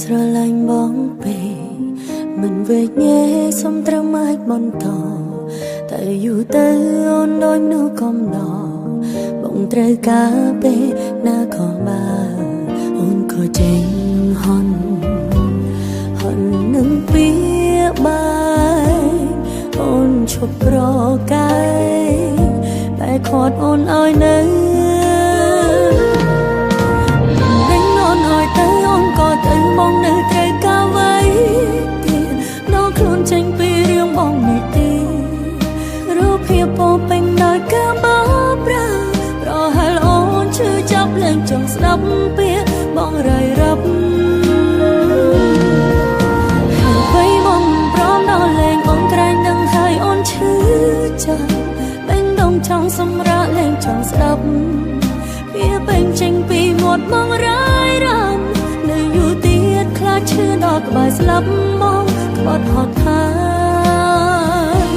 ស្រឡាញ់បងពេកមិនវេកញែសុំត្រឹមអាចបន្តតែយូរទៅអូនដូចមនុស្សកំឡោបងត្រូវការពេលណាក៏បានអូនក៏ចេញហន់នឹងពីបាយអូនឈប់ប្រកាយតែខាត់អូនឲ្យនៅបងនៅត្រូវការໄว้ទៀតដល់ខ្លួនចេញពីរឿងបងនេះទេរូបភាពពោពេញដោយការបោកប្រាស់ប្រហែលអូនឈឺចាប់លែងចង់ស្ដាប់ពាក្យបងរាយរាប់ហើយបងព្រមដល់លែងអូនក្រែងនឹងហើយអូនឈឺចាប់បេះដូងចង់សម្រាកលែងចង់ស្ដាប់វាពេញចេញពីមាត់បងរាយរាប់នៅយូរទៀតខ្លាចឈឺដល់ក្បែរស្លាប់មកក្បត់ហត់ហើយ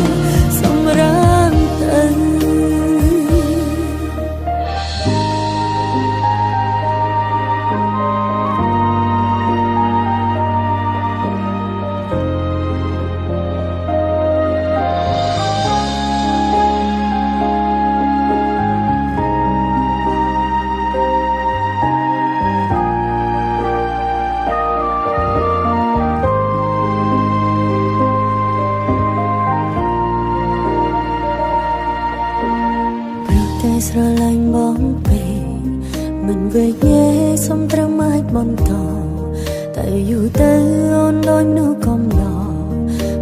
សម្រាមទៅស្រឡាញ់បងពេកមិនវេកញែសុំត្រឹមអាចបន្តតែយូរទៅអូនដូចមនុស្សកំឡោ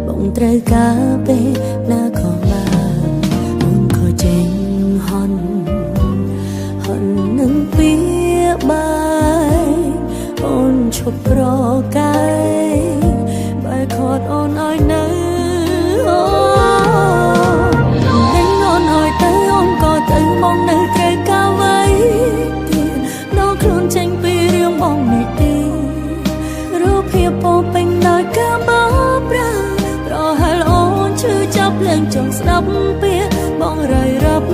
បងត្រូវការពេលណាក៏បានអូនក៏ចេញហន់នឹងពីបាយអូនឈប់ប្រកាយបែរខាត់អូនឲ្យនៅបងនៅត្រូវការໄว้ទៀតដល់ខ្លួនចេញពីរឿងបងនេះទេរូបភាពពោពេញដោយការបោកប្រាស់ប្រហែលអូនឈឺចាប់លែងចង់ស្ដាប់ពាក្យបងរាយរាប់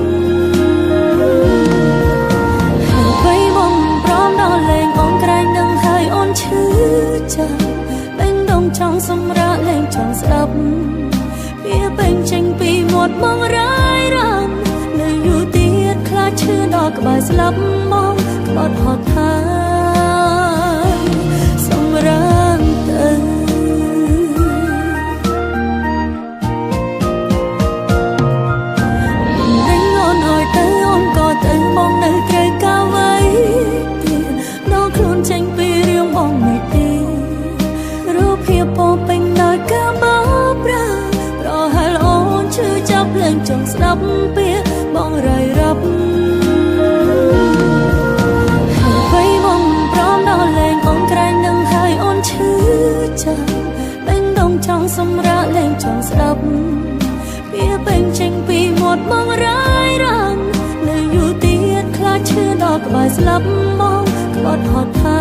ហើយបងព្រមដល់លែងអូនក្រែងនឹងហើយអូនឈឺចាប់បេះដូងចង់សម្រាកលែងចង់ស្ដាប់វាពេញចេញពីមាត់បងរាយរាប់នៅយូរទៀតខ្លាចឈឺដល់ក្បែរស្លាប់មកក្បត់ហត់ហើយសម្រាមទៅរញអូនឲ្យទៅអូនក៏ទៅបងនៅត្រូវការໄว้ទៀតដល់ខ្លួនចេញពីរឿងបងនេះទេរូបភាពពោពេញដោយការបោកប្រាស់ប្រហែលអូនឈឺចាប់លែងចង់ស្ដាប់ពាក្យបងរាយរាប់ហើយបងព្រមដល់លែងអូនក្រែងនឹងហើយអូនឈឺចាប់បេះដូងចង់សម្រាកលែងចង់ស្ដាប់វាពេញចេញពីមាត់បងរាយរាប់នៅយូរទៀតខ្លាចឈឺដល់ក្បែរស្លាប់មកក្បត់ហត់ហើយ